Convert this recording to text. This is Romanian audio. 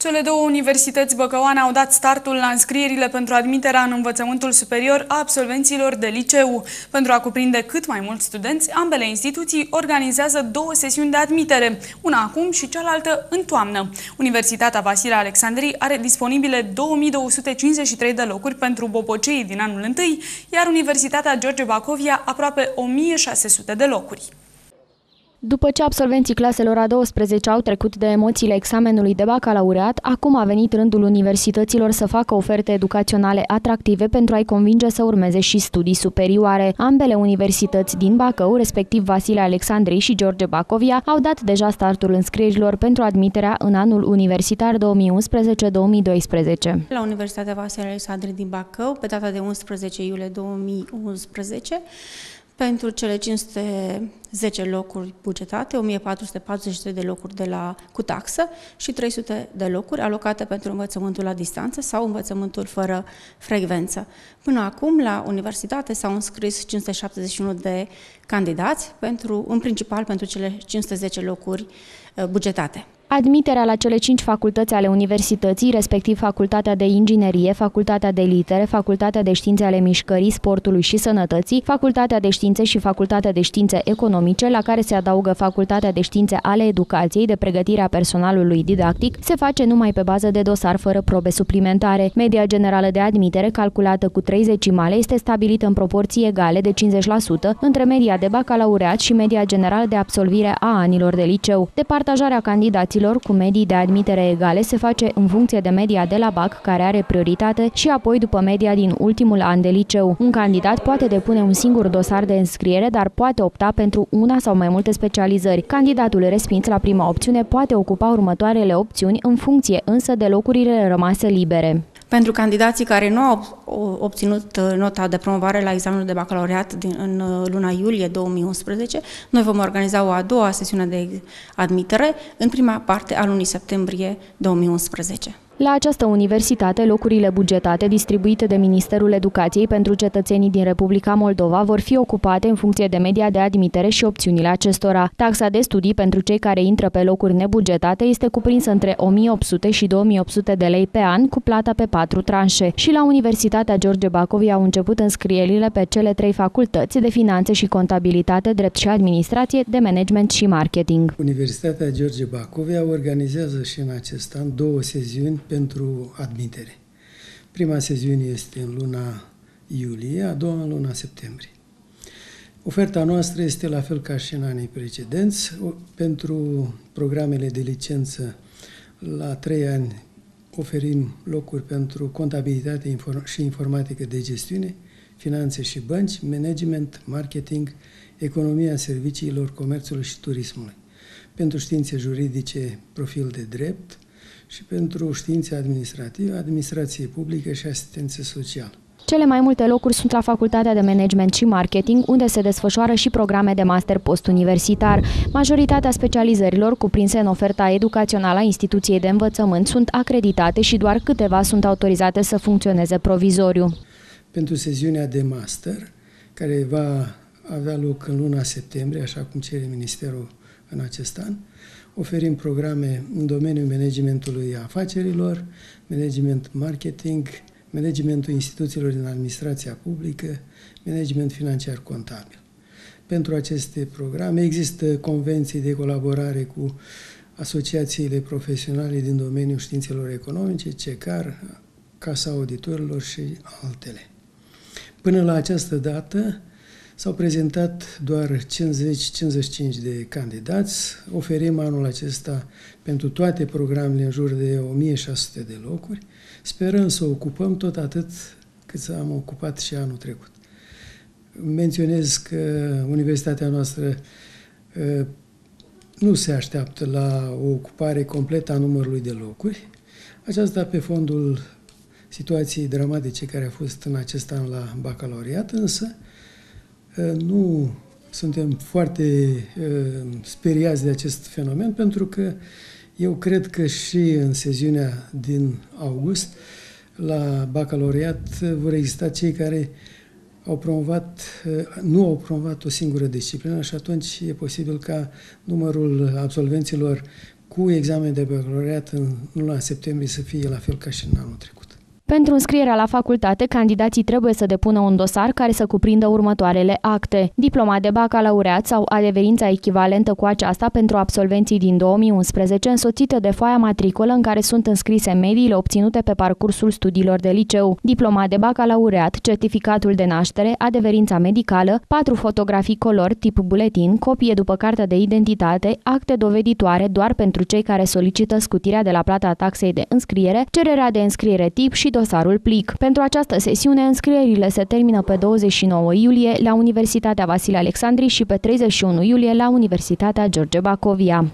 Cele două universități băcăuane au dat startul la înscrierile pentru admiterea în învățământul superior a absolvenților de liceu. Pentru a cuprinde cât mai mulți studenți, ambele instituții organizează două sesiuni de admitere, una acum și cealaltă în toamnă. Universitatea Vasile Alexandrii are disponibile 2253 de locuri pentru boboceii din anul întâi, iar Universitatea George Bacovia aproape 1600 de locuri. După ce absolvenții claselor a 12 au trecut de emoțiile examenului de bacalaureat, acum a venit rândul universităților să facă oferte educaționale atractive pentru a-i convinge să urmeze și studii superioare. Ambele universități din Bacău, respectiv Vasile Alexandrii și George Bacovia, au dat deja startul înscrierilor pentru admiterea în anul universitar 2011-2012. La Universitatea Vasile Alexandrii din Bacău, pe data de 11 iulie 2011, pentru cele 510 locuri bugetate, 1443 de locuri cu taxă și 300 de locuri alocate pentru învățământul la distanță sau învățământul fără frecvență. Până acum, la universitate s-au înscris 571 de candidați, în principal pentru cele 510 locuri bugetate. Admiterea la cele 5 facultăți ale universității, respectiv Facultatea de Inginerie, Facultatea de Litere, Facultatea de Științe ale Mișcării, Sportului și Sănătății, Facultatea de Științe și Facultatea de Științe Economice, la care se adaugă Facultatea de Științe ale Educației, de pregătire a personalului didactic, se face numai pe bază de dosar fără probe suplimentare. Media generală de admitere, calculată cu 3 decimale, este stabilită în proporții egale de 50% între media de bacalaureat și media generală de absolvire a anilor de liceu. Departajarea candidaților cu medii de admitere egale se face în funcție de media de la BAC, care are prioritate, și apoi după media din ultimul an de liceu. Un candidat poate depune un singur dosar de înscriere, dar poate opta pentru una sau mai multe specializări. Candidatul respins la prima opțiune poate ocupa următoarele opțiuni, în funcție însă de locurile rămase libere. Pentru candidații care nu au obținut nota de promovare la examenul de bacalaureat în luna iulie 2011, noi vom organiza o a doua sesiune de admitere în prima parte a lunii septembrie 2011. La această universitate, locurile bugetate distribuite de Ministerul Educației pentru cetățenii din Republica Moldova vor fi ocupate în funcție de media de admitere și opțiunile acestora. Taxa de studii pentru cei care intră pe locuri nebugetate este cuprinsă între 1800 și 2800 de lei pe an, cu plata pe 4 tranșe. Și la Universitatea George Bacovia au început înscrierile pe cele 3 facultăți de finanțe și contabilitate, drept și administrație, de management și marketing. Universitatea George Bacovia organizează și în acest an două sesiuni pentru admitere. Prima sesiune este în luna iulie, a doua în luna septembrie. Oferta noastră este la fel ca și în anii precedenți. Pentru programele de licență la 3 ani oferim locuri pentru contabilitate și informatică de gestiune, finanțe și bănci, management, marketing, economia serviciilor, comerțului și turismului. Pentru științe juridice, profil de drept, și pentru științe administrative, administrație publică și asistență socială. Cele mai multe locuri sunt la Facultatea de Management și Marketing, unde se desfășoară și programe de master postuniversitar. Majoritatea specializărilor cuprinse în oferta educațională a instituției de învățământ sunt acreditate și doar câteva sunt autorizate să funcționeze provizoriu. Pentru sesiunea de master, care va avea loc în luna septembrie, așa cum cere Ministerul în acest an, oferim programe în domeniul managementului afacerilor, management marketing, managementul instituțiilor din administrația publică, management financiar contabil. Pentru aceste programe există convenții de colaborare cu asociațiile profesionale din domeniul științelor economice, CECAR, Casa Auditorilor și altele. Până la această dată, s-au prezentat doar 50-55 de candidați. Oferim anul acesta pentru toate programele în jur de 1600 de locuri. Sperăm să ocupăm tot atât cât am ocupat și anul trecut. Menționez că universitatea noastră nu se așteaptă la o ocupare completă a numărului de locuri. Aceasta pe fondul situației dramatice care a fost în acest an la bacalaureat, însă nu suntem foarte speriați de acest fenomen, pentru că eu cred că și în sesiunea din august, la bacalaureat, vor exista cei care nu au promovat o singură disciplină și atunci e posibil ca numărul absolvenților cu examen de bacalaureat în luna septembrie să fie la fel ca și în anul trecut. Pentru înscrierea la facultate, candidații trebuie să depună un dosar care să cuprindă următoarele acte: diploma de bacalaureat sau adeverința echivalentă cu aceasta pentru absolvenții din 2011, însoțită de foaia matricolă în care sunt înscrise mediile obținute pe parcursul studiilor de liceu, diploma de bacalaureat, certificatul de naștere, adeverința medicală, 4 fotografii color tip buletin, copie după cartea de identitate, acte doveditoare doar pentru cei care solicită scutirea de la plata taxei de înscriere, cererea de înscriere tip și dosarul plic. Pentru această sesiune, înscrierile se termină pe 29 iulie la Universitatea Vasile Alexandri și pe 31 iulie la Universitatea George Bacovia.